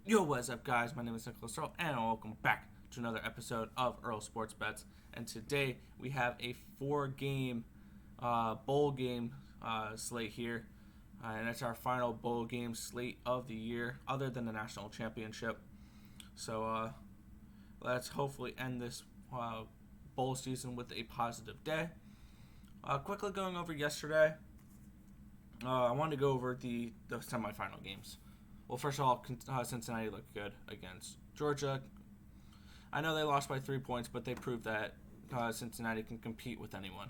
Yo, what's up, guys? My name is Nicholas Earl, and welcome back to another episode of Earl Sports Bets. And today we have a four-game bowl game slate here, and it's our final bowl game slate of the year, other than the national championship. So let's hopefully end this bowl season with a positive day. Quickly going over yesterday, I wanted to go over the semifinal games. Well, first of all, Cincinnati looked good against Georgia. I know they lost by 3 points, but they proved that Cincinnati can compete with anyone.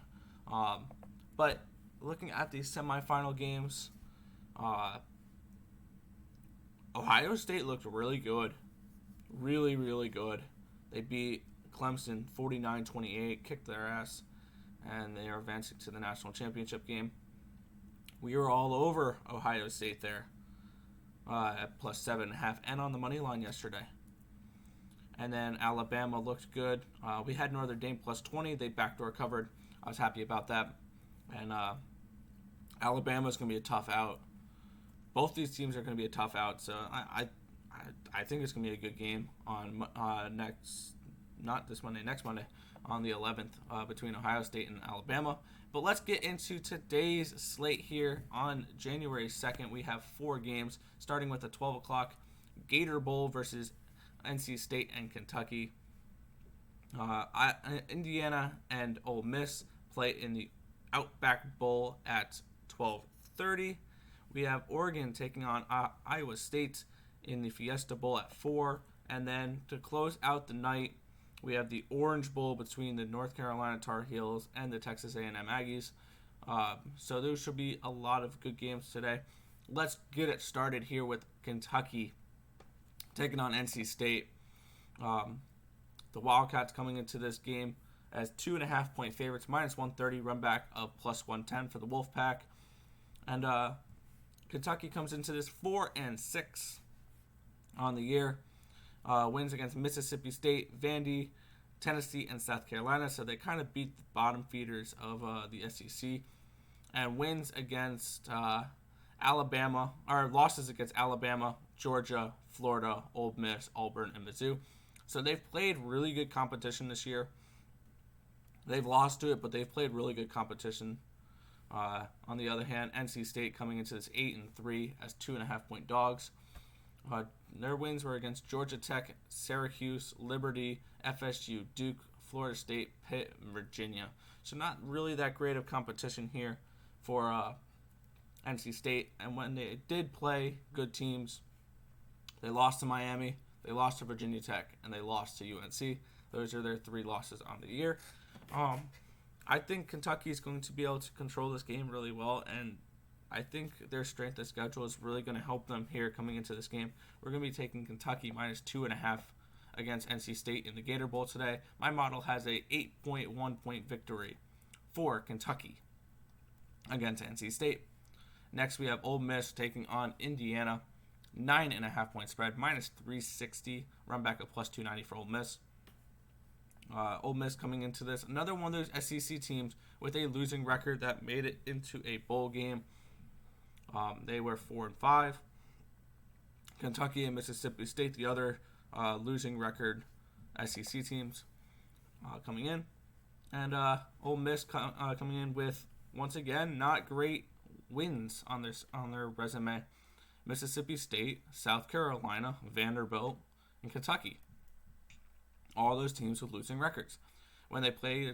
But looking at these semifinal games, Ohio State looked really good. Really, really good. They beat Clemson 49-28, kicked their ass, and they are advancing to the national championship game. We were all over Ohio State there. At plus 7.5 and on the money line yesterday. And then Alabama looked good. We had Notre Dame plus 20. They backdoor covered. I was happy about that. And Alabama's going to be a tough out. Both these teams are going to be a tough out. So I think it's going to be a good game on next Monday on the 11th between Ohio State and Alabama. But let's get into today's slate here. On January 2nd, we have four games, starting with the 12 o'clock Gator Bowl versus NC State and Kentucky. Indiana and Ole Miss play in the Outback Bowl at 12:30. We have Oregon taking on Iowa State in the Fiesta Bowl at 4. And then to close out the night, we have the Orange Bowl between the North Carolina Tar Heels and the Texas A&M Aggies. So there should be a lot of good games today. Let's get it started here with Kentucky taking on NC State. The Wildcats coming into this game as 2.5-point favorites, minus 130, run back of plus 110 for the Wolfpack. And Kentucky comes into this 4-6 on the year. Wins against Mississippi State, Vandy, Tennessee, and South Carolina. So they kind of beat the bottom feeders of the SEC. And wins against Alabama, or losses against Alabama, Georgia, Florida, Ole Miss, Auburn, and Mizzou. So they've played really good competition this year. They've lost to it, but they've played really good competition. On the other hand, NC State coming into this 8-3 as 2.5-point dogs. Their wins were against Georgia Tech, Syracuse, Liberty, FSU, Duke, Florida State, Pitt, and Virginia. So not really that great of competition here for NC State. And when they did play good teams, they lost to Miami, they lost to Virginia Tech, and they lost to UNC. Those are their three losses on the year. I think Kentucky is going to be able to control this game really well, and I think their strength of schedule is really going to help them here coming into this game. We're going to be taking Kentucky minus 2.5 against NC State in the Gator Bowl today. My model has a 8.1-point victory for Kentucky against NC State. Next, we have Ole Miss taking on Indiana. 9.5-point spread, minus 360. Run back of plus 290 for Ole Miss. Ole Miss coming into this, another one of those SEC teams with a losing record that made it into a bowl game. They were 4-5. Kentucky and Mississippi State, the other losing record SEC teams coming in. And Ole Miss coming in with, once again, not great wins on their resume. Mississippi State, South Carolina, Vanderbilt, and Kentucky. All those teams with losing records. When they play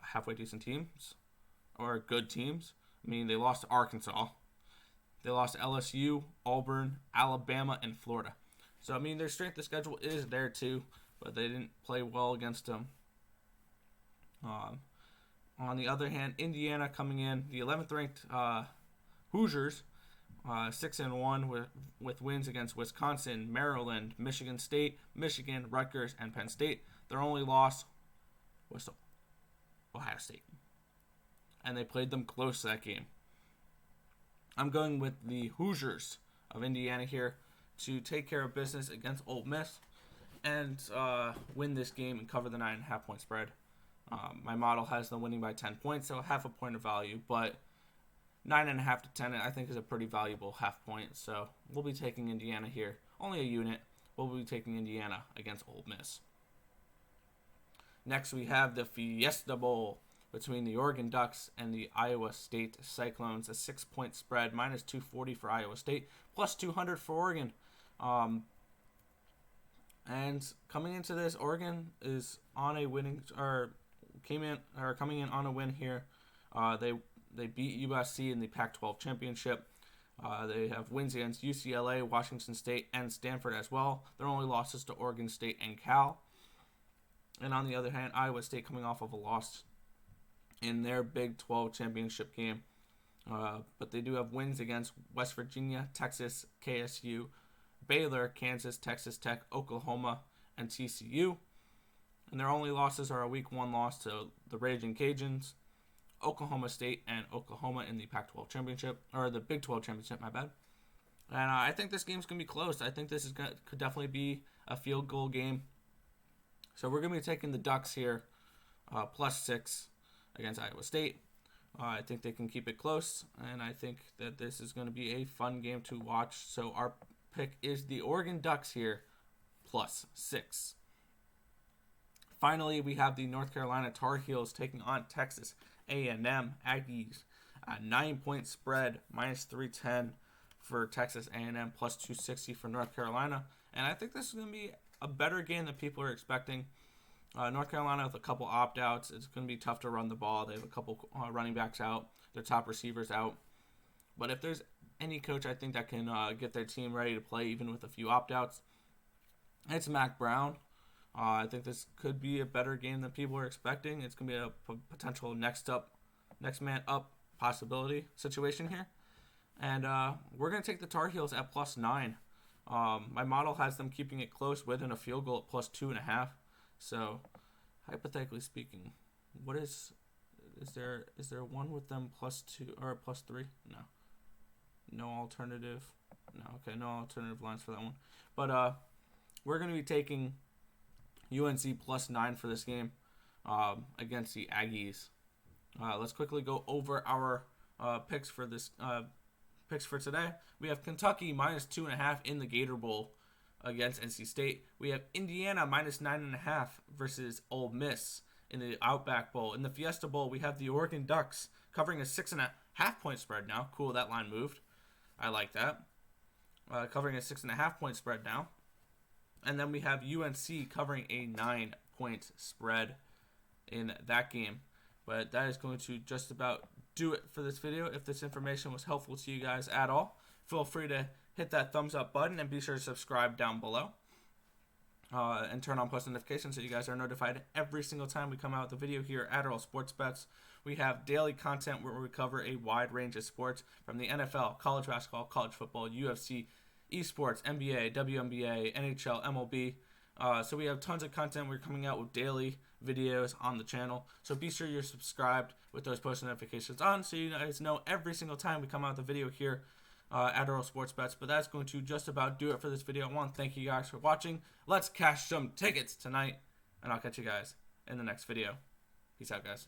halfway decent teams or good teams, I mean, they lost to Arkansas. They lost to LSU, Auburn, Alabama, and Florida. So, I mean, their strength of schedule is there too, but they didn't play well against them. On the other hand, Indiana coming in, the 11th ranked Hoosiers, 6-1 with wins against Wisconsin, Maryland, Michigan State, Michigan, Rutgers, and Penn State. Their only loss was to Ohio State. And they played them close that game. I'm going with the Hoosiers of Indiana here to take care of business against Ole Miss and win this game and cover the 9.5-point spread. My model has them winning by 10 points, so half a point of value, but 9.5 to 10, I think, is a pretty valuable half point. So we'll be taking Indiana here. Only a unit. We'll be taking Indiana against Ole Miss. Next, we have the Fiesta Bowl between the Oregon Ducks and the Iowa State Cyclones. A 6-point spread, minus 240 for Iowa State, plus 200 for Oregon. And coming into this, Oregon is on a winning, coming in on a win here. They beat USC in the Pac-12 championship. They have wins against UCLA, Washington State, and Stanford as well. Their only losses to Oregon State and Cal. And on the other hand, Iowa State coming off of a loss in their Big 12 championship game. But they do have wins against West Virginia, Texas, KSU, Baylor, Kansas, Texas Tech, Oklahoma, and TCU. And their only losses are a Week 1 loss to the Raging Cajuns, Oklahoma State, and Oklahoma in the Pac-12 championship, or the Big 12 championship, my bad. And I think this game's going to be close. I think this could definitely be a field goal game. So we're going to be taking the Ducks here, plus 6 against Iowa State. I think they can keep it close, and I think that this is going to be a fun game to watch. So our pick is the Oregon Ducks here, plus 6. Finally, we have the North Carolina Tar Heels taking on Texas A&M Aggies. A 9-point spread, minus 310 for Texas A&M, plus 260 for North Carolina. And I think this is going to be a better game than people are expecting. North Carolina with a couple opt-outs. It's going to be tough to run the ball. They have a couple running backs out. Their top receivers out. But if there's any coach, I think, that can get their team ready to play even with a few opt-outs, it's Mac Brown. I think this could be a better game than people are expecting. It's going to be a potential next man up possibility situation here. And we're going to take the Tar Heels at plus 9. My model has them keeping it close within a field goal at plus 2.5. So, hypothetically speaking, what is there one with them plus 2 or plus 3? No alternative. No, okay, no alternative lines for that one. But we're going to be taking UNC plus 9 for this game against the Aggies. Let's quickly go over our picks for this picks for today. We have Kentucky minus 2.5 in the Gator Bowl against NC State. We have Indiana minus 9.5 versus Ole Miss in the Outback Bowl. In the Fiesta Bowl, we have the Oregon Ducks covering a 6.5 point spread now. Cool, that line moved. I like that. Covering a 6.5 point spread now. And then we have UNC covering a 9-point spread in that game. But that is going to just about do it for this video. If this information was helpful to you guys at all, feel free to hit that thumbs up button and be sure to subscribe down below. And turn on post notifications so you guys are notified every single time we come out with a video here at Adderall Sports Bets. We have daily content where we cover a wide range of sports from the NFL, college basketball, college football, UFC, esports, NBA, WNBA, NHL, MLB. So we have tons of content. We're coming out with daily videos on the channel. So be sure you're subscribed with those post notifications on so you guys know every single time we come out with a video here at Adderall Sports Bets. But that's going to just about do it for this video. I want to thank you guys for watching. Let's cash some tickets tonight, and I'll catch you guys in the next video. Peace out, guys.